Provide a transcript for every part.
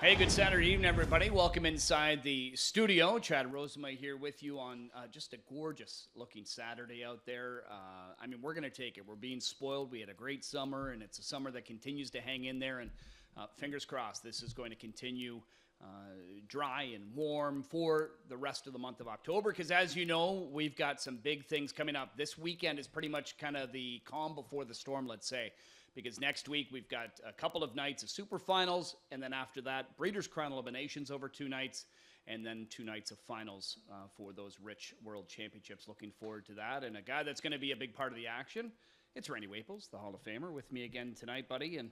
Hey, good Saturday evening, everybody. Welcome inside the studio. Chad Rosema here with you on just a gorgeous-looking Saturday out there. We're going to take it. We're being spoiled. We had a great summer, and it's a summer that continues to hang in there. And fingers crossed, this is going to continue dry and warm for the rest of the month of October. Because as you know, we've got some big things coming up. This weekend is pretty much kind of the calm before the storm, let's say. Because next week we've got a couple of nights of super finals, and then after that, Breeders' Crown eliminations over 2 nights, and then 2 nights of finals for those rich World Championships. Looking forward to that. And a guy that's going to be a big part of the action, it's Randy Waples, the Hall of Famer, with me again tonight, buddy. And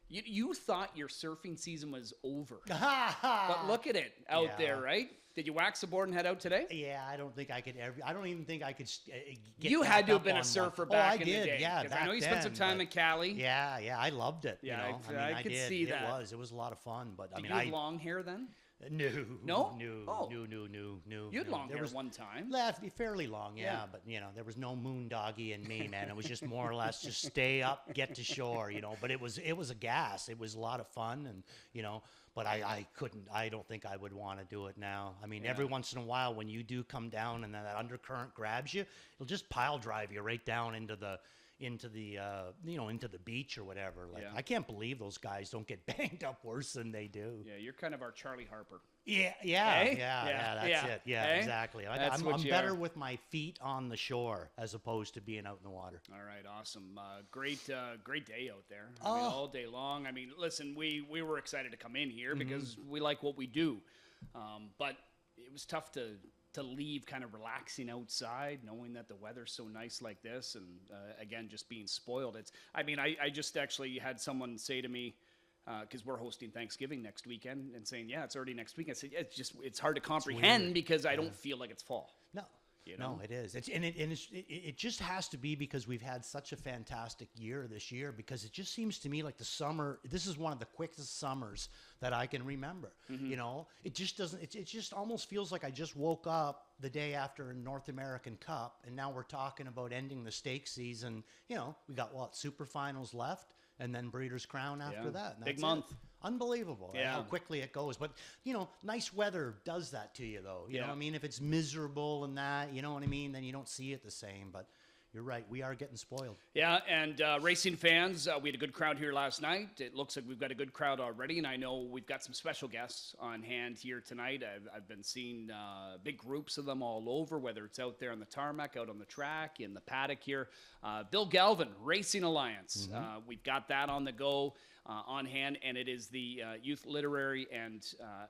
you thought your surfing season was over, but look at it out there, right? Did you wax the board and head out today? Yeah, I don't think I could ever. I don't even think I could get. You had to have been a surfer back in the day. Yeah, back I know you spent some time in Cali. Yeah, I loved it. Yeah, you know? I could did. see that. It was a lot of fun. But Did you have long hair then? No. No? Oh. No. You had long hair one time. Fairly long, yeah. But, there was no moondoggy in me, man. It was just more or less just stay up, get to shore, But it was a gas. It was a lot of fun, and, but I couldn't. I don't think I would want to do it now. Every once in a while when you do come down and that undercurrent grabs you, it'll just pile drive you right down into the beach or whatever. I can't believe those guys don't get banged up worse than they do. Yeah, you're kind of our Charlie Harper. Yeah, that's it. Yeah, exactly. I'm better with my feet on the shore as opposed to being out in the water. All right, awesome. Great day out there. All day long. Listen, we were excited to come in here because we like what we do, but it was tough to leave kind of relaxing outside, knowing that the weather's so nice like this, and again, just being spoiled. I just actually had someone say to me, because we're hosting Thanksgiving next weekend, and saying, yeah, it's already next week. I said, yeah, it's hard to comprehend because I don't feel like it's fall. No. No, it is. It just has to be because we've had such a fantastic year this year, because it just seems to me like the summer, this is one of the quickest summers that I can remember. It just doesn't, it just almost feels like I just woke up the day after a North American Cup, and now we're talking about ending the stake season. We got super finals left, and then Breeders' Crown after that. Big month. Unbelievable how quickly it goes. But, nice weather does that to you, though. You know what I mean? If it's miserable and that, you know what I mean, then you don't see it the same. But you're right. We are getting spoiled. Yeah, and racing fans, we had a good crowd here last night. It looks like we've got a good crowd already, and I know we've got some special guests on hand here tonight. I've been seeing big groups of them all over, whether it's out there on the tarmac, out on the track, in the paddock here. Bill Galvin, Racing Alliance. We've got that on the go. On hand, and it is the Youth Literary and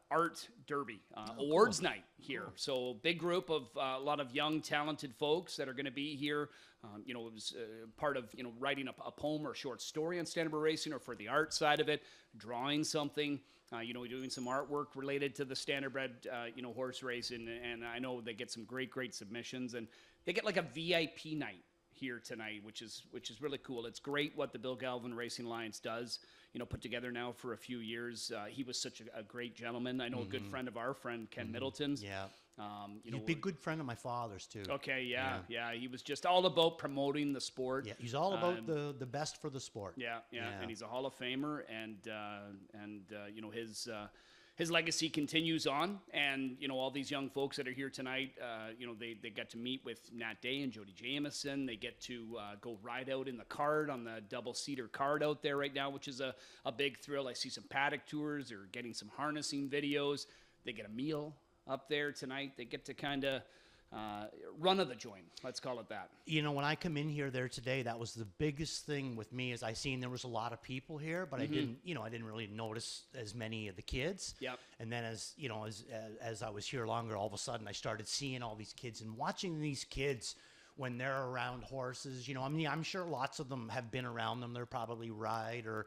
Art Derby Awards night here. Cool. So big group of a lot of young, talented folks that are going to be here. It was part of writing a poem or short story on standardbred racing, or for the art side of it, drawing something. Doing some artwork related to the standardbred horse racing, and I know they get some great submissions, and they get like a VIP night here tonight, which is really cool. It's great what the Bill Galvin Racing Alliance does, put together now for a few years. He was such a great gentleman. I know a good friend of our friend, Ken Middleton's. Yeah. He's a big good friend of my father's, too. Okay, yeah. He was just all about promoting the sport. Yeah, he's all about the best for the sport. Yeah, and he's a Hall of Famer, and his legacy continues on, and all these young folks that are here tonight, they get to meet with Nat Day and Jody Jamieson. They get to go ride out in the cart, on the double-seater cart out there right now, which is a big thrill. I see some paddock tours. They're getting some harnessing videos. They get a meal up there tonight. They get to kind of run of the joint, let's call it that. When I come in here there today, that was the biggest thing with me, is I seen there was a lot of people here, but I didn't really notice as many of the kids. Yep. And then as I was here longer, all of a sudden I started seeing all these kids and watching these kids when they're around horses. I'm sure lots of them have been around them. They're probably ride, or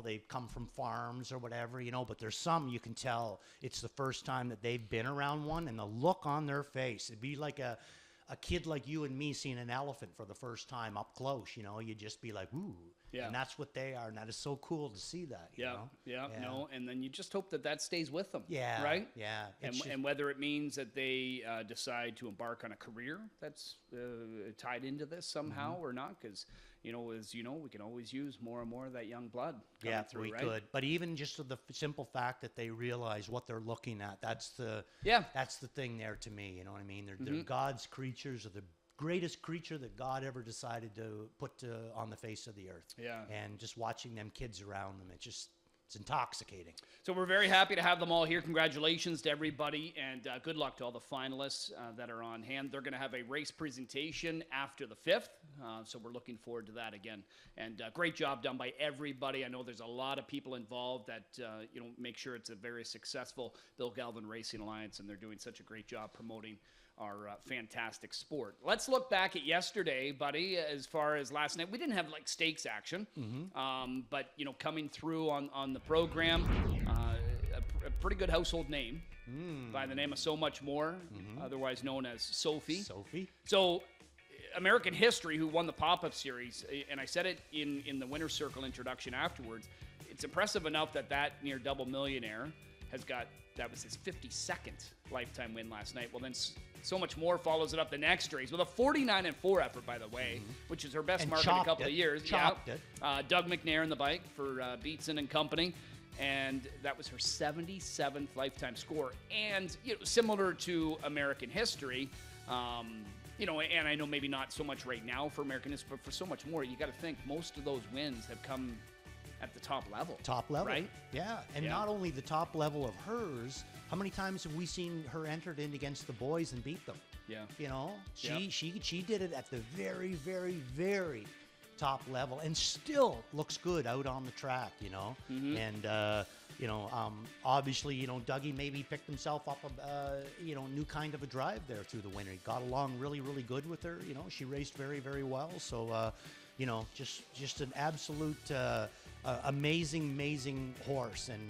they've come from farms or whatever, but there's some you can tell it's the first time that they've been around one, and the look on their face, it'd be like a kid like you and me seeing an elephant for the first time up close. You'd just be like, ooh. Yeah. And that's what they are, and that is so cool to see that. No, and then you just hope that stays with them. Yeah. Right? Yeah. And whether it means that they decide to embark on a career that's tied into this somehow or not, because as you know, we can always use more and more of that young blood coming Yeah, through, we right? could. But even just the simple fact that they realize what they're looking at, that's the thing there to me. You know what I mean? They're God's creatures, or the greatest creature that God ever decided to put on the face of the earth. Yeah. And just watching them kids around them, it's intoxicating. So we're very happy to have them all here. Congratulations to everybody, and good luck to all the finalists that are on hand. They're going to have a race presentation after the 5th, so we're looking forward to that again. And great job done by everybody. I know there's a lot of people involved that make sure it's a very successful Bill Galvin Racing Alliance, and they're doing such a great job promoting our fantastic sport. Let's look back at yesterday, buddy. As far as last night, we didn't have like stakes action, but coming through on the program, a pretty good household name by the name of So Much More, otherwise known as Sophie. So American History, who won the pop-up series, and I said it in the winner's circle introduction afterwards, it's impressive enough that near double millionaire that was his 52nd lifetime win last night. Well, then So Much More follows it up the next race with a 49-4 effort, by the way, which is her best mark in a couple of years. Chopped it. Doug McNair in the bike for Beatson and Company, and that was her 77th lifetime score. And similar to American History, and I know maybe not so much right now for American History, but for So Much More, you got to think most of those wins have come at the top level. Top level, right? Yeah, and not only the top level of hers. How many times have we seen her entered in against the boys and beat them? Yeah. She did it at the very, very, very top level, and still looks good out on the track. And obviously, Dougie maybe picked himself up a new kind of a drive there through the winter. He got along really, really good with her. She raced very, very well. So, just an absolute amazing horse. And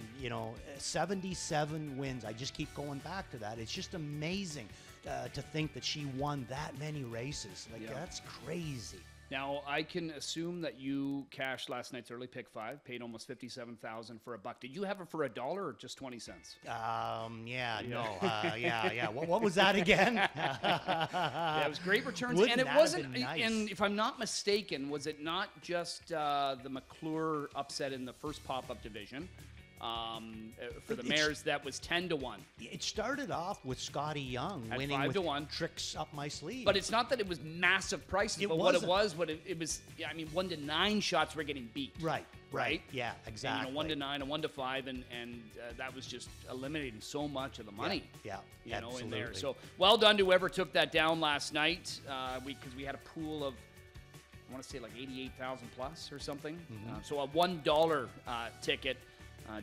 77 wins. I just keep going back to that. It's just amazing to think that she won that many races. That's crazy. Now, I can assume that you cashed last night's early pick 5, paid almost $57,000 for $1. Did you have it for $1 or just 20 cents? What was that again? Yeah, it was great returns, and it wasn't. Nice? And if I'm not mistaken, was it not just the McClure upset in the first pop-up division? For the mares, that was 10-1. It started off with Scotty Young at winning 5-1. Tricks up my sleeve. But it's not that it was massive prices, but what it was, it was. 1 to 9 shots were getting beat. Right. Yeah, exactly. And, 1 to 9 and 1 to 5, and that was just eliminating so much of the money. Yeah, absolutely. In there. So well done to whoever took that down last night. Because we had a pool of, I want to say like 88,000 plus or something. So a $1 ticket.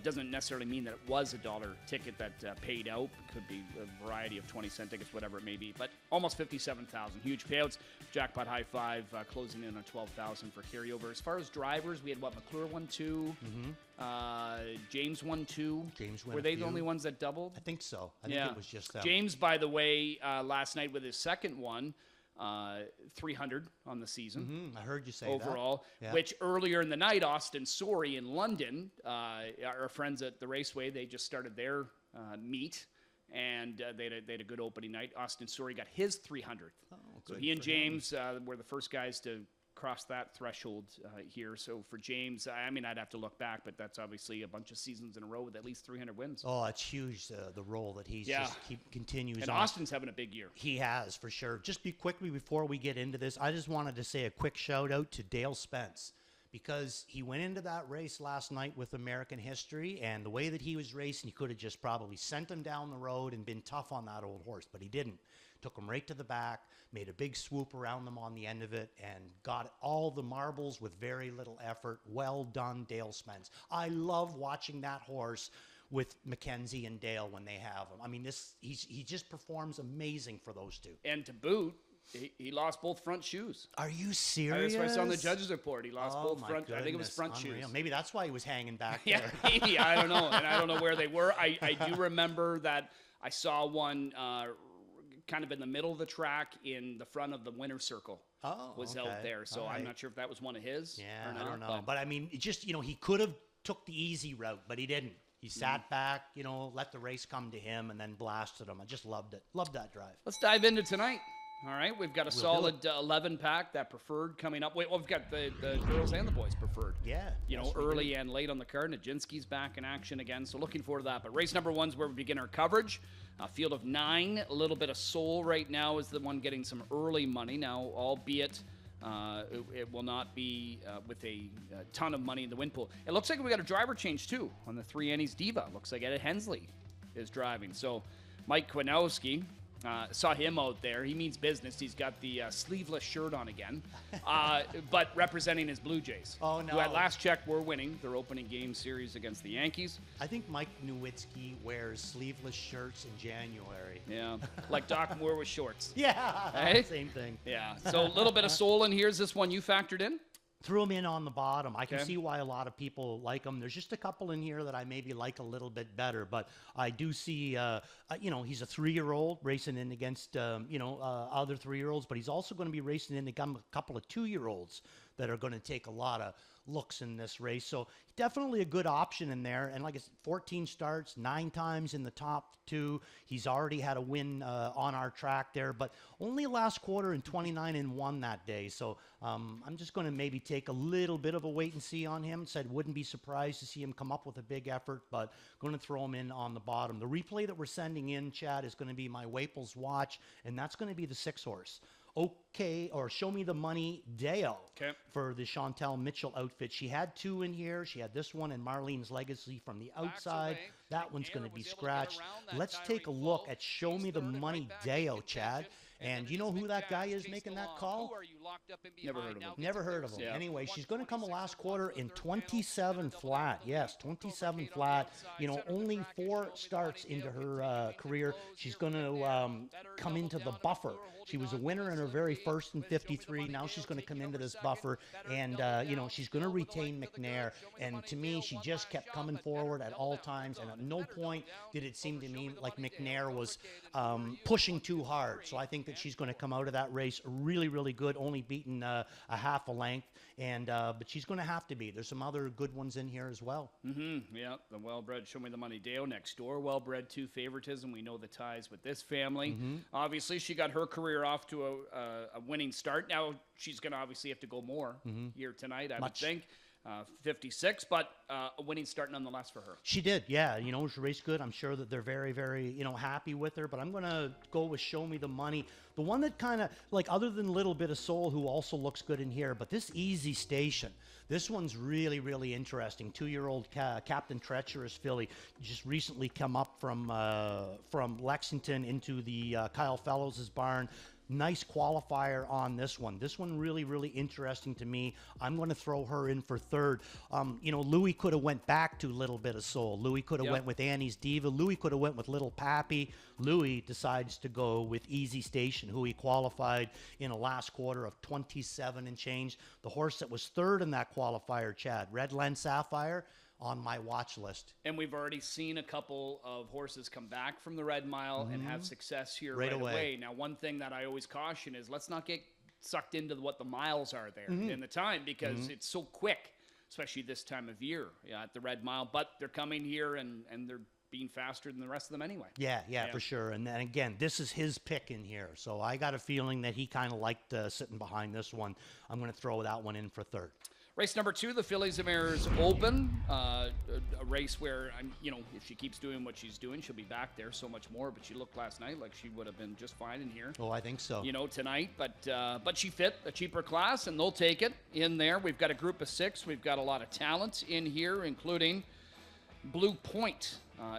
Doesn't necessarily mean that it was $1 ticket that paid out. It could be a variety of 20-cent tickets, whatever it may be. But almost 57,000, huge payouts. Jackpot high five, closing in on 12,000 for carryover. As far as drivers, we had McClure won 2, James won 2. Were they the only ones that doubled? I think so. I think it was just them. James, by the way, last night with his second one. 300 on the season. I heard you say overall, that. Which earlier in the night, Austin Sorey in London, our friends at the Raceway, they just started their meet, and they had a good opening night. Austin Sorey got his 300th. So he and James were the first guys to cross that threshold here. So for James, I'd have to look back, but that's obviously a bunch of seasons in a row with at least 300 wins. Oh, it's huge, the role that he's just continues and on. Austin's having a big year. He has, for sure. Just quickly before we get into this, I just wanted to say a quick shout out to Dale Spence, because he went into that race last night with American History, and the way that he was racing, he could have just probably sent him down the road and been tough on that old horse, but he didn't. Took him right to the back, made a big swoop around them on the end of it, and got all the marbles with very little effort. Well done, Dale Spence. I love watching that horse with Mackenzie and Dale when they have him. He just performs amazing for those two. And to boot, he lost both front shoes. Are you serious? That's what I saw on the judge's report. He lost both front. Goodness, I think it was front shoes. Maybe that's why he was hanging back yeah, there. Maybe. I don't know. And I don't know where they were. I do remember that I saw one kind of in the middle of the track in the front of the winner's circle. Was out there. So I'm not sure if that was one of his. Yeah, or not, I don't know. But it just, he could have took the easy route, but he didn't. He sat back, let the race come to him, and then blasted him. I just loved it. Loved that drive. Let's dive into tonight. All right, we've got a solid 11 pack, that preferred coming up. Wait, well, we've got the girls and the boys preferred. Yeah. You know, early and late on the card. Najinski's back in action again, so looking forward to that. But race number 1's where we begin our coverage. Field of 9, a little bit of Soul right now is the one getting some early money now, albeit it will not be with a ton of money in the win pool. It looks like we got a driver change too on the 3 Annie's Diva. Looks like Ed Hensley is driving. So Mike Kwiatkowski. Saw him out there. He means business. He's got the sleeveless shirt on again, but representing his Blue Jays. Oh, no. Who at last check were winning their opening game series against the Yankees. I think Mike Nowitzki wears sleeveless shirts in January. Yeah, like Doc Moore with shorts. Yeah, Hey? same thing. Yeah, so a little bit of Soul in here. Is this one you factored in? Threw him in on the bottom. I can Okay. see why a lot of people like him. There's just a couple in here that I maybe like a little bit better, but I do see, you know, he's a 3-year-old racing in against, other 3-year-olds, but he's also going to be racing in against a couple of 2-year-olds that are going to take a lot of looks in this race. So definitely a good option in there. And like I said, 14 starts, 9 times in the top 2. He's already had a win on our track there, but only last quarter and 29-1 that day. So I'm just going to maybe take a little bit of a wait and see on him. Said wouldn't be surprised to see him come up with a big effort, but going to throw him in on the bottom. The replay that we're sending in, Chad, is going to be my Waples watch, and that's going to be the 6-horse. Okay, or Show Me the Money Deo for the Chantel Mitchell outfit. She had 2 in here. She had this one and Marlene's Legacy from the outside. That one's going to be scratched. Let's take a look at Show Me the Money Deo, Chad. And you know who that guy is making that call? Never heard of him. Never heard of him. Yeah. Anyway, she's going to come a last quarter in 27 flat. Yes, 27 flat. You know, only 4 starts into her career. She's going to come into the buffer. She was a winner in her very first in 53. Now she's going to come into this buffer, and, you know, she's going to retain McNair. And to me, she just kept coming forward at all times, and at no point did it seem to me like McNair was pushing too hard. So I think that she's going to come out of that race really, really good, only beaten a half a length. And but she's going to have to be. There's some other good ones in here as well. Mm-hmm. Yeah, the well-bred Show Me the Money Deo next door. Well-bred 2 favoritism. We know the ties with this family. Obviously, she got her career off to a winning start. Now she's going to obviously have to go more here tonight, I would think. 56, but a winning start nonetheless for her. She did, yeah. You know, she raced good. I'm sure that they're very, very, you know, happy with her. But I'm going to go with Show Me the Money. The one that kind of, like, other than Little Bit of Soul, who also looks good in here, but this Easy Station, this one's really, really interesting. 2-year-old Captain Treacherous filly just recently come up from Lexington into the Kyle Fellows' barn. Nice qualifier on this one. This one really, really interesting to me. I'm going to throw her in for 3rd. You know, Louis could have went back to Little Bit of Soul. Louis could have went with Annie's Diva. Louis could have went with Little Pappy. Louis decides to go with Easy Station, who he qualified in a last quarter of 27 and change. The horse that was 3rd in that qualifier, Chad, Red Lens Sapphire, on my watch list. And we've already seen a couple of horses come back from the Red Mile and have success here right away. Now, one thing that I always caution is let's not get sucked into what the miles are there in the time, because it's so quick, especially this time of year at the Red Mile. But they're coming here and they're being faster than the rest of them anyway. Yeah, for sure. And then again, this is his pick in here. So I got a feeling that he kind of liked sitting behind this one. I'm going to throw that one in for 3rd. Race number 2, the Fillies of Mares Open, a race where, you know, if she keeps doing what she's doing, she'll be back there so much more. But she looked last night like she would have been just fine in here. Oh, I think so. You know, tonight. But she fit a cheaper class, and they'll take it in there. We've got a group of 6. We've got a lot of talent in here, including Blue Point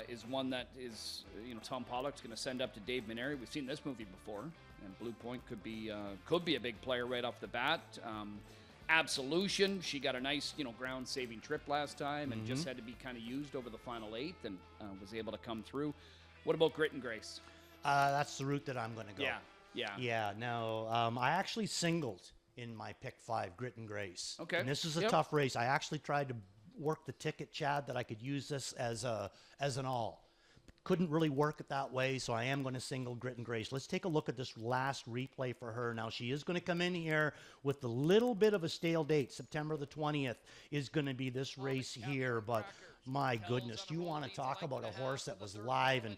is one that is, you know, Tom Pollock's going to send up to Dave Maneri. We've seen this movie before, and Blue Point could be a big player right off the bat. Absolution, she got a nice, you know, ground-saving trip last time and just had to be kind of used over the final 8th and was able to come through. What about Grit and Grace? That's the route that I'm going to go. Yeah, no, I actually singled in my pick 5, Grit and Grace. Okay. And this is a tough race. I actually tried to work the ticket, Chad, that I could use this as an all. Couldn't really work it that way, so I am going to single Grit and Grace. Let's take a look at this last replay for her. Now, she is going to come in here with a little bit of a stale date. September the 20th is going to be this race here, but My goodness, you want to talk about a horse that was live, and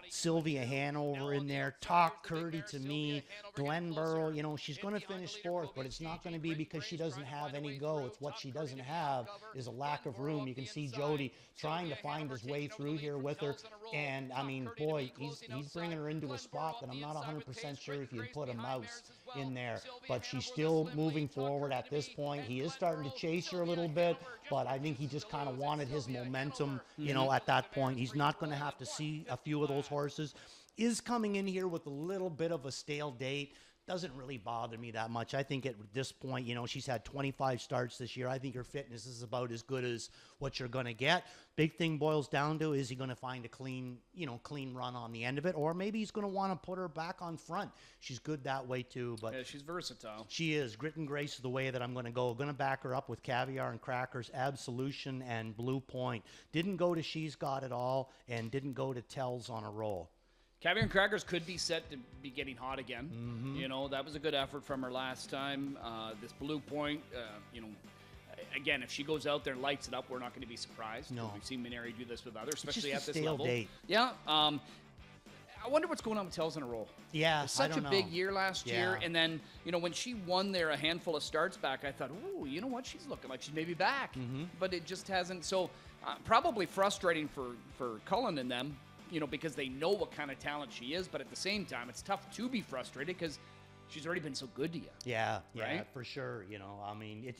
Sylvia Hanover in there, Talk Curdy to me, Glenborough, she's going to finish fourth, but it's not going to be because she doesn't have any go. It's what she doesn't have is a lack of room. You can see Jody trying to find his way through here with her, and I mean, boy, he's bringing her into a spot that I'm not 100% sure if you'd put a mouse in there, but she's still moving forward at this point. He is starting to chase her a little bit, but I think he just kind of wanted his momentum, at that point. He's not going to have to see a few of those horses. Is coming in here with a little bit of a stale date. Doesn't really bother me that much. I think at this point, she's had 25 starts this year. I think her fitness is about as good as what you're going to get. Big thing boils down to, is he going to find a clean run on the end of it? Or maybe he's going to want to put her back on front. She's good that way too. But yeah, she's versatile. She is. Grit and Grace is the way that I'm going to go. Going to back her up with Caviar and Crackers, Absolution, and Blue Point. Didn't go to She's Got It All, and didn't go to Tells on a Roll. Caviar and Crackers could be set to be getting hot again. That was a good effort from her last time. This Blue Point, again, if she goes out there and lights it up, we're not going to be surprised. No. We've seen Minari do this with others, especially at this level. Date. Yeah. I wonder what's going on with Tells on a Roll. Yeah, it was such I don't a big know. year last year, and then when she won there a handful of starts back, I thought, ooh, you know what? She's looking like she's maybe back, but it just hasn't. So probably frustrating for Cullen and them. Because they know what kind of talent she is, but at the same time, it's tough to be frustrated because she's already been so good to you. Yeah, right? For sure. I mean,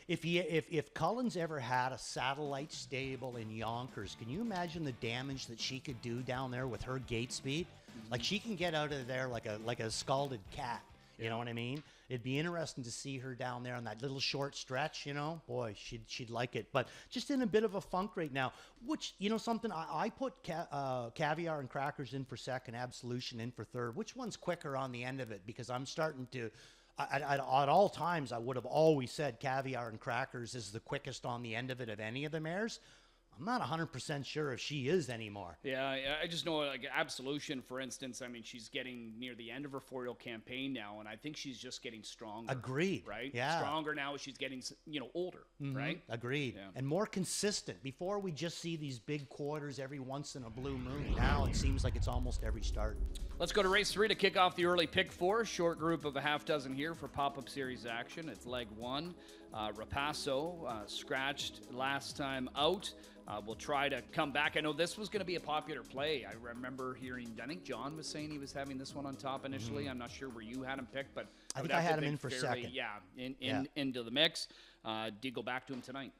if Cullen's ever had a satellite stable in Yonkers, can you imagine the damage that she could do down there with her gate speed? Like, she can get out of there like a scalded cat. You know what I mean? It'd be interesting to see her down there on that little short stretch, Boy, she'd like it. But just in a bit of a funk right now, which, something, I put Caviar and Crackers in for second, Absolution in for third. Which one's quicker on the end of it? Because I'm starting to, at all times, I would have always said Caviar and Crackers is the quickest on the end of it of any of the mares. I'm not 100% sure if she is anymore. Yeah, I just know, like Absolution, for instance, I mean, she's getting near the end of her 4-year campaign now, and I think she's just getting stronger. Agreed. Right? Yeah. Stronger now as she's getting, older, right? Agreed. Yeah. And more consistent. Before, we just see these big quarters every once in a blue moon. Now it seems like it's almost every start. Let's go to race 3 to kick off the early pick 4. Short group of a half dozen here for pop-up series action. It's leg 1. Rapasso scratched last time out. We'll try to come back. I know this was going to be a popular play. I remember hearing, I think John was saying he was having this one on top initially. I'm not sure where you had him picked, but I think I had him in for second. Yeah, into the mix. Did go back to him tonight.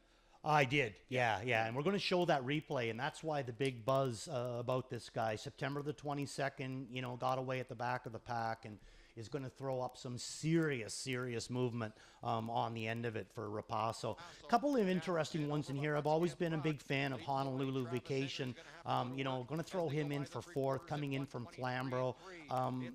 I did, yeah, and we're going to show that replay, and that's why the big buzz about this guy. September the 22nd, got away at the back of the pack, and is going to throw up some serious movement on the end of it for Rapasso. A couple of interesting ones in here. I've always been a big fan of Honolulu Vacation. Going to throw him in for fourth, coming in from Flamborough.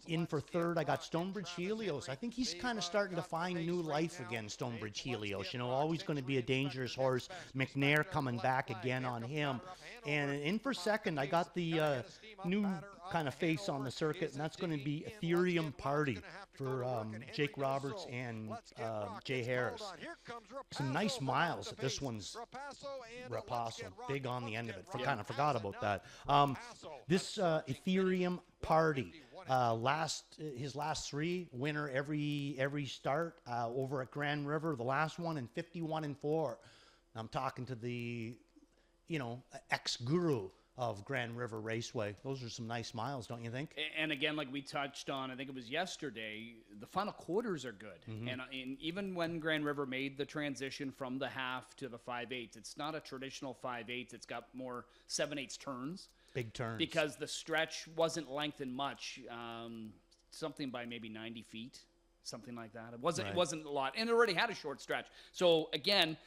In for third, I got Stonebridge Helios. I think he's kind of starting to find new life again, Stonebridge Helios. Always going to be a dangerous horse. McNair coming back again on him. And in for second, I got the new kind of face on the circuit, and that's going to be Ethereum Party for Jake Roberts and Jay Harris. Some nice miles. This one's Rapasso, big on the end of it. Kind of forgot about that. This Ethereum Party, his last 3, winner every start over at Grand River. The last one in 51-4. I'm talking to the ex-guru of Grand River Raceway. Those are some nice miles, don't you think? And again, like we touched on, I think it was yesterday, the final quarters are good. And even when Grand River made the transition from the half to the 5/8, it's not a traditional 5/8. It's got more 7/8 turns. Big turns. Because the stretch wasn't lengthened much, something by maybe 90 feet, something like that. It wasn't a lot, and it already had a short stretch. So again,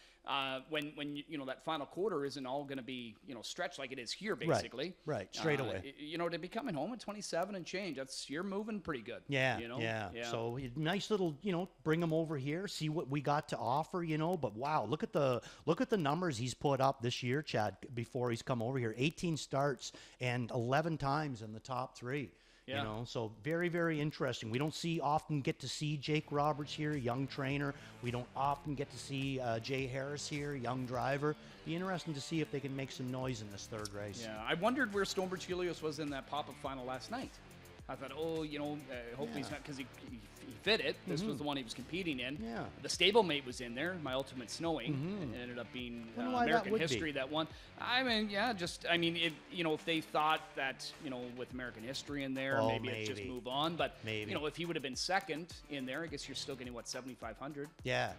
when that final quarter isn't all going to be stretched like it is here, basically. Right. Straight away. To be coming home at 27 and change, you're moving pretty good. Yeah. So nice little bring him over here, see what we got to offer. But wow, look at the numbers he's put up this year, Chad. Before he's come over here, 18 starts and 11 times in the top 3. Yeah. You know, so very, very interesting. We don't often get to see Jake Roberts here, young trainer. We don't often get to see Jay Harris here, young driver. Be interesting to see if they can make some noise in this third race. Yeah, I wondered where Stonebridge Helios was in that pop-up final last night. I thought, oh, you know, hopefully he's not, because he fit it. This was the one he was competing in. Yeah. The stablemate was in there, My Ultimate Snowing. It ended up being Wonder why that American would be. History that one. I mean, yeah, just, I mean, if they thought that, with American History in there, maybe it'd just move on. But, if he would have been second in there, I guess you're still getting, what, 7,500? Yeah.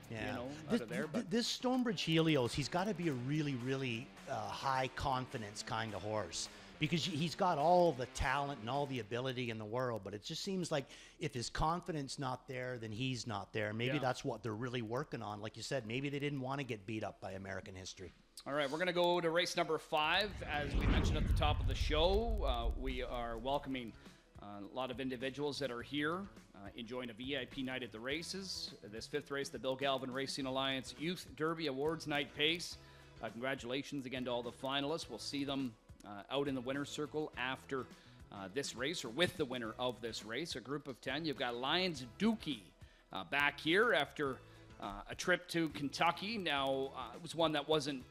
Out of there. But This Stonebridge Helios, he's got to be a really, really high confidence kind of horse. Because he's got all the talent and all the ability in the world, but it just seems like if his confidence not there, then he's not there. Maybe that's what they're really working on. Like you said, maybe they didn't want to get beat up by American History. All right, we're going to go to race number 5. As we mentioned at the top of the show, we are welcoming a lot of individuals that are here enjoying a VIP night at the races. This 5th race, the Bill Galvin Racing Alliance Youth Derby Awards Night Pace. Congratulations again to all the finalists. We'll see them out in the winner's circle after this race, or with the winner of this race. A group of 10. You've got Lions Dookie back here after a trip to Kentucky. Now, it was one that wasn't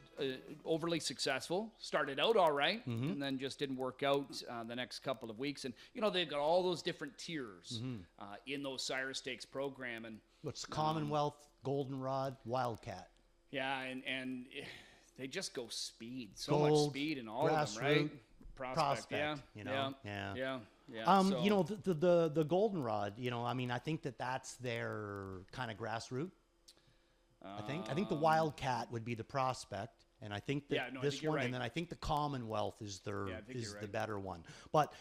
overly successful. Started out all right, and then just didn't work out the next couple of weeks. And, they've got all those different tiers in those Sire Stakes program. And what's Commonwealth, Goldenrod, Wildcat? Yeah, and they just go speed. So Gold, much speed in all of them, right? Prospect, yeah. Yeah. So, the Goldenrod, I mean, I think that's their kind of grassroots. I think the Wildcat would be the Prospect, and I think that this one, and then I think the Commonwealth is the better one. But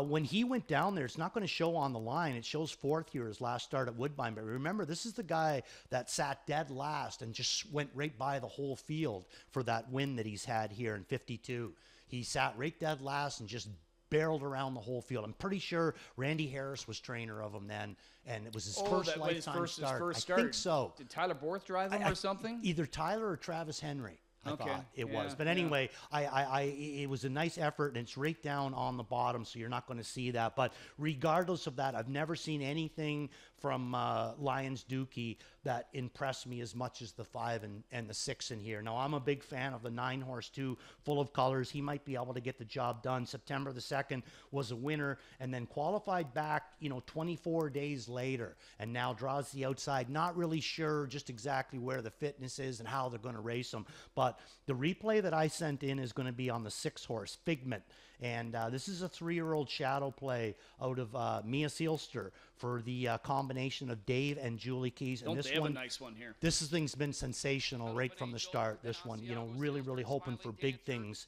when he went down there, it's not going to show on the line. It shows 4th here, his last start at Woodbine. But remember, this is the guy that sat dead last and just went right by the whole field for that win that he's had here in 52. He sat right dead last and just barreled around the whole field. I'm pretty sure Randy Harris was trainer of him then, and it was his first lifetime start. I think so. Did Tyler Borth drive him or something? Either Tyler or Travis Henry. I thought it was. But anyway, it was a nice effort, and it's right down on the bottom, so you're not going to see that. But regardless of that, I've never seen anything from Lions Dookie that impressed me as much as the 5 and the 6 in here. Now, I'm a big fan of the 9-horse, too, full of colors. He might be able to get the job done. September the 2nd was a winner, and then qualified back, 24 days later, and now draws the outside. Not really sure just exactly where the fitness is and how they're going to race him. But the replay that I sent in is going to be on the 6-horse, Figment. And this is a 3-year-old shadow play out of Mia Seelster for the combination of Dave and Julie Keys. And they have a nice one here. This thing's been sensational right from the start. This one, really, really hoping for big things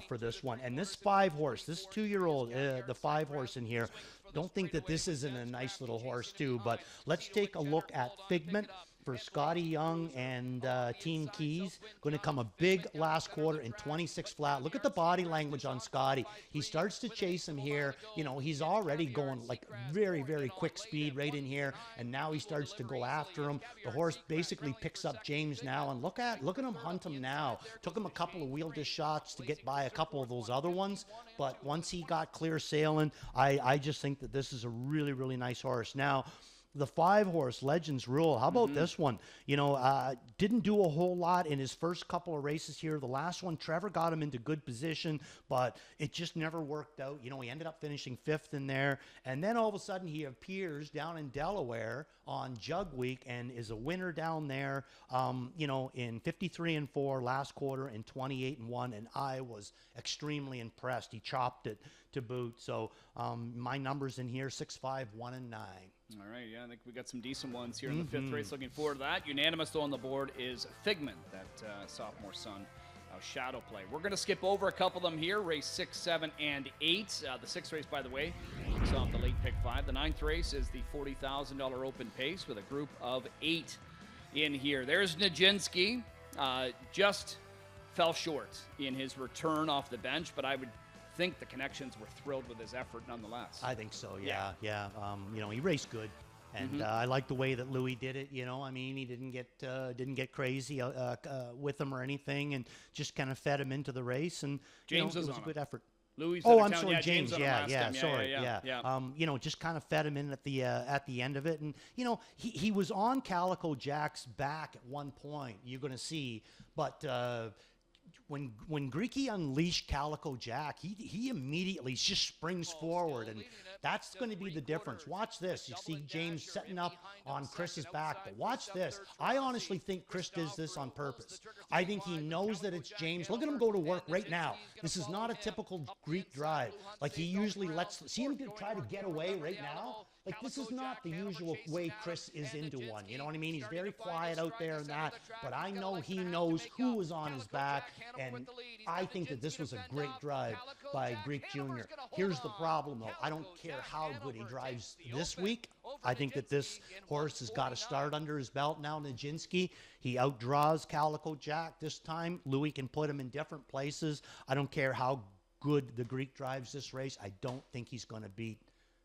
for this one. And this 5-horse, this 2-year-old, the 5-horse in here, don't think that this isn't a nice little horse too. But let's take a look at Figment for Scotty Young and Team Keys. Going to come a big last quarter in 26 flat. Look at the body language on Scotty. He starts to chase him here. He's already going like very, very quick speed right in here, and now he starts to go after him. The horse basically picks up James now, and look at him hunt him now. Took him a couple of wheel dish shots to get by a couple of those other ones, but once he got clear sailing, I just think that this is a really, really nice horse. Now, the 5-horse Legends Rule. How about this one? Didn't do a whole lot in his first couple of races here. The last one, Trevor got him into good position, but it just never worked out. He ended up finishing 5th in there, and then all of a sudden he appears down in Delaware on Jug Week and is a winner down there. In 53-4 last quarter and 28-1, and I was extremely impressed. He chopped it to boot. So my numbers in here: 6, 5, 1, and 9. All right, I think we got some decent ones here in the 5th race. Looking forward to that. Unanimous, though, on the board is Figment, that sophomore son of Shadow Play. We're going to skip over a couple of them here, race 6, 7, and 8. The 6th race, by the way, kicks off the late pick 5. The 9th race is the $40,000 open pace with a group of 8 in here. There's Nijinsky. Just fell short in his return off the bench, but I would think the Connections were thrilled with his effort nonetheless. I think so, yeah. He raced good, and I like the way that Louis did it. I mean, he didn't get crazy with him or anything, and just kind of fed him into the race. And James it was a good effort. Louis. Oh, out I'm of town. sorry, Yeah, James. on him Yeah, last yeah, time. sorry, yeah. You know, just kind of fed him in at the end of it, and you know, he was on Calico Jack's back at one point. You're going to see, but when Greeky unleashed Calico Jack, he immediately just springs forward, and that's going to be the difference. Watch this. You see James setting up on Chris's back, but watch this. I honestly think Chris does this on purpose. I think he knows that it's James. Look at him go to work right now. This is not a typical Greek drive. Like he usually see him try to get away right now. Like, this is not the usual way Chris is into one. You know what I mean? He's very quiet out there and that, but I know he knows who was on his back, and I think that this was a great drive by Greek Jr. Here's the problem, though. I don't care how good he drives this week. I think that this horse has got to start under his belt now. Nijinsky, he outdraws Calico Jack this time. Louis can put him in different places. I don't care how good the Greek drives this race. I don't think he's going to beat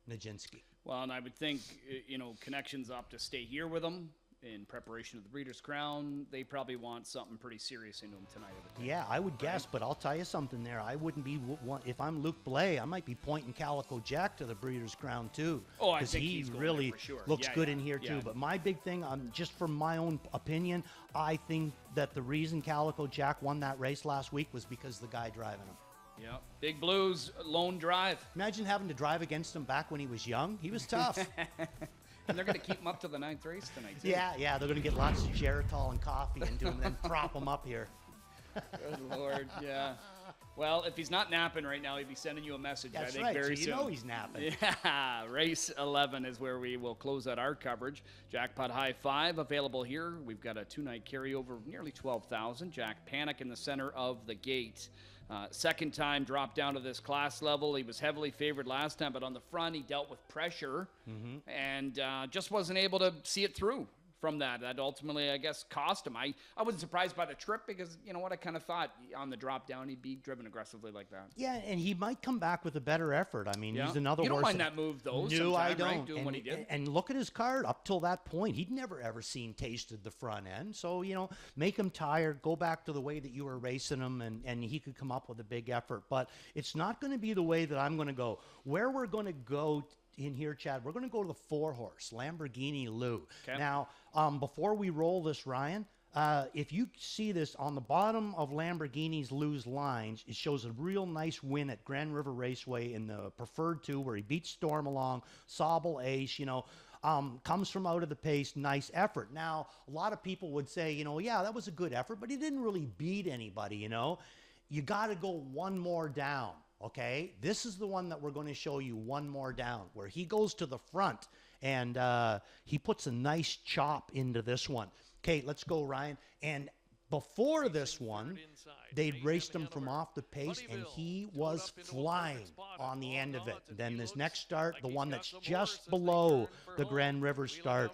Nijinsky. Well, and I would think, you know, Connections opt to stay here with him in preparation of the Breeders' Crown. They probably want something pretty serious into him tonight. Yeah, I would guess, but I'll tell you something there. I wouldn't be if I'm Luke Blais, I might be pointing Calico Jack to the Breeders' Crown too. Oh, I think he he's going really there for sure. looks good in here too. But my big thing, just from my own opinion, I think that the reason Calico Jack won that race last week was because the guy driving him. Yeah, Big Blues, lone drive. Imagine having to drive against him back when he was young. He was tough. And they're going to keep him up to the 9th race tonight, too. Yeah, they're going to get lots of Geritol and coffee into him and then prop him up here. Good Lord, yeah. Well, if he's not napping right now, he'd be sending you a message, That's I think, right. very so soon. You know he's napping. Yeah, race 11 is where we will close out our coverage. Jackpot High 5 available here. We've got a 2-night carryover of nearly 12,000. Jack Panic in the center of the gate. Second time dropped down to this class level. He was heavily favored last time, but on the front he dealt with pressure and just wasn't able to see it through from that. That ultimately, I guess, cost him. I wasn't surprised by the trip because, you know what, I kind of thought on the drop down he'd be driven aggressively like that. Yeah, and he might come back with a better effort. I mean, he's another horse. You don't horse mind that move, though, No, I don't. right? Doing and, what he did. And look at his card. Up till that point, he'd never, ever tasted the front end. So, you know, make him tired. Go back to the way that you were racing him, and he could come up with a big effort. But it's not going to be the way that I'm going to go. Where we're going to go in here, Chad, we're going to go to the 4-horse, Lamborghini Lou. Okay. Now, before we roll this, Ryan, if you see this on the bottom of Lamborghini's Lou's lines, it shows a real nice win at Grand River Raceway in the Preferred 2 where he beat Storm along, Sobel Ace, you know. Comes from out of the pace, nice effort. Now, a lot of people would say, you know, yeah, that was a good effort, but he didn't really beat anybody, you know. You got to go one more down. Okay, this is the one that we're going to show you one more down, where he goes to the front and he puts a nice chop into this one. Okay, let's go, Ryan. And before this one, they'd raced him from off the pace, and he was flying on the end of it. Then this next start, the one that's just below the Grand River start,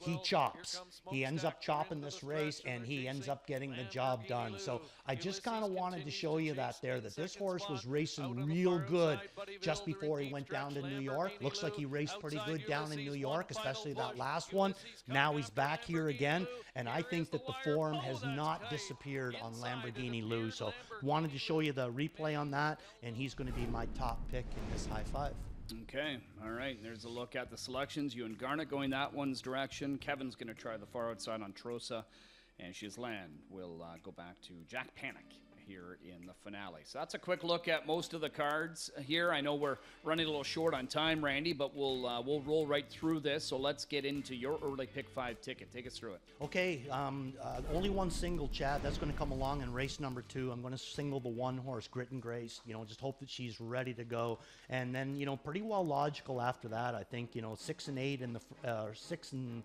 he chops. He ends up chopping this race, and he ends up getting the job done. So I just kind of wanted to show you that this horse was racing real good just before he went down to New York. Looks like he raced pretty good down in New York, especially that last one. Now he's back here again, and I think that the form has not disappeared on Lamborghini Lou. So wanted to show you the replay on that, and he's going to be my top pick in this high 5. Okay, all right. There's a look at the selections. You and Garnet going that one's direction. Kevin's going to try the far outside on Trosa, and Shizlan will go back to Jack Panic here in the finale. So that's a quick look at most of the cards here. I know we're running a little short on time, Randy, but we'll roll right through this. So let's get into your early pick 5 ticket. Take us through it. Okay, only one single, Chad. That's going to come along in race number 2. I'm going to single the 1-horse, Grit and Grace. You know, just hope that she's ready to go. And then, you know, pretty well logical after that. I think, you know, 6 and 8 in the 6 and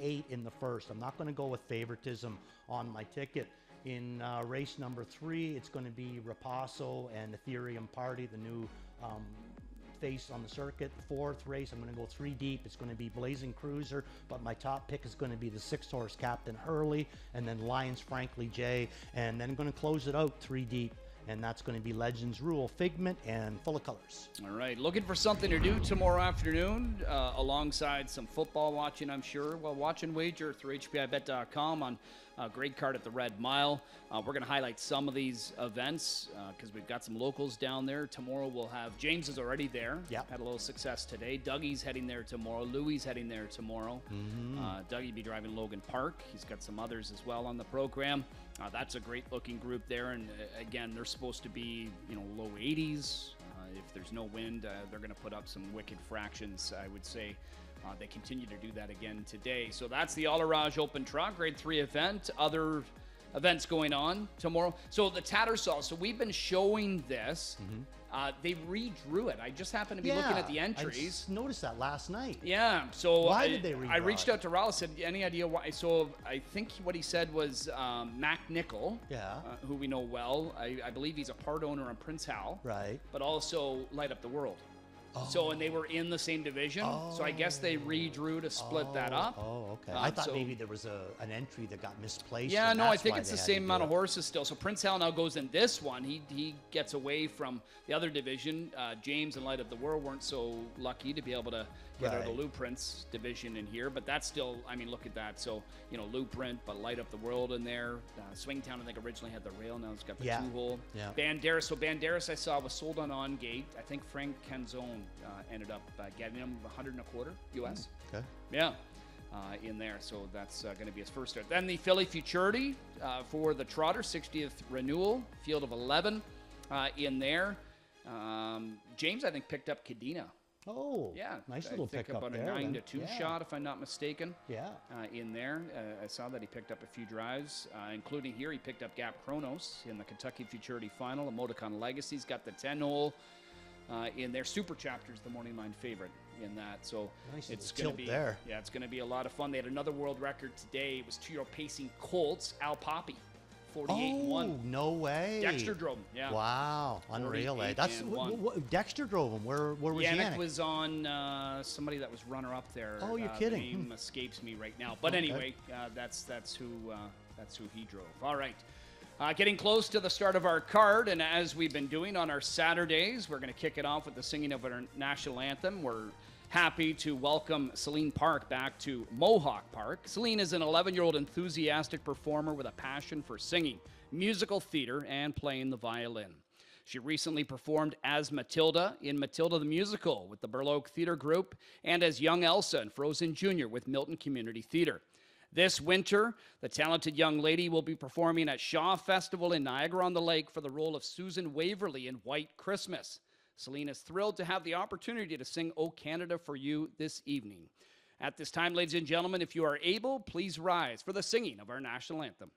8 in the first. I'm not going to go with favoritism on my ticket. In race number 3, it's going to be Rapasso and Ethereum Party, the new face on the circuit. The 4th race, I'm going to go 3 deep. It's going to be Blazing Cruiser, but my top pick is going to be the 6-horse Captain Hurley, and then Lions Frankly J, and then I'm going to close it out 3 deep. And that's going to be Legends Rule, Figment, and Full of Colors. All right. Looking for something to do tomorrow afternoon alongside some football watching, I'm sure. Well, watch and wager through HPIBet.com on Great card at the Red Mile. We're going to highlight some of these events because we've got some locals down there. Tomorrow we'll have, James is already there. Yep. Had a little success today. Dougie's heading there tomorrow. Louie's heading there tomorrow. Dougie be driving Logan Park. He's got some others as well on the program. That's a great looking group there. And again, they're supposed to be, low 80s. If there's no wind, they're going to put up some wicked fractions, I would say. They continue to do that again today. So that's the All-Arage Open Truck Grade 3 event. Other events going on tomorrow. So the Tattersall. So we've been showing this. They redrew it. I just happened to be looking at the entries. I noticed that last night. Yeah. So why did they redraw I reached out to Raul. Said, any idea why? So I think what he said was Mac Nickel, who we know well. I believe he's a part owner on Prince Hal. Right. But also Light Up the World. So, and they were in the same division. So I guess they redrew to split that up. Oh, okay. I thought maybe there was an entry that got misplaced. Yeah, no, I think it's the same amount of horses still. So Prince Hal now goes in this one. He gets away from the other division. James and Light of the World weren't so lucky to be able to get out of the Lou Prince division in here. But that's still, I mean, look at that. So, Lou Print, but Light Up the World in there. Swingtown, I think, originally had the rail. Now it's got the two-hole. Yeah. Banderas. So Banderas, I saw, was sold on gate. I think Frank Canzone ended up getting him $125 US. Okay. Yeah, in there. So that's going to be his first start. Then the Philly Futurity for the Trotter 60th renewal, field of 11 in there. James, I think, picked up Cadena. Oh, yeah, nice little pickup about there. A 9-2 shot, if I'm not mistaken. Yeah, in there, I saw that he picked up a few drives, including here. He picked up Gap Chronos in the Kentucky Futurity Final. A Moticon Legacy's got the 10-hole. In their Super Chapters, the Morning Line favorite in that. So nice it's going to be there. Yeah, it's going to be a lot of fun. They had another world record today. It was 2-year pacing Colts, Al Poppy, 48-1. Oh, no way. Dexter drove him. Yeah. Wow, unreal. That's Dexter drove him. Where was Yannick? Was on somebody that was runner up there. Oh, you're kidding. The name escapes me right now. But anyway, that's who he drove. All right. Getting close to the start of our card, and as we've been doing on our Saturdays, we're going to kick it off with the singing of our national anthem. We're happy to welcome Celine Park back to Mohawk Park. Celine is an 11-year-old enthusiastic performer with a passion for singing, musical theater, and playing the violin. She recently performed as Matilda in Matilda the Musical with the Burloak Theater Group and as young Elsa in Frozen Jr. with Milton Community Theater. This winter, the talented young lady will be performing at Shaw Festival in Niagara-on-the-Lake for the role of Susan Waverly in White Christmas. Celine is thrilled to have the opportunity to sing O Canada for You this evening. At this time, ladies and gentlemen, if you are able, please rise for the singing of our national anthem.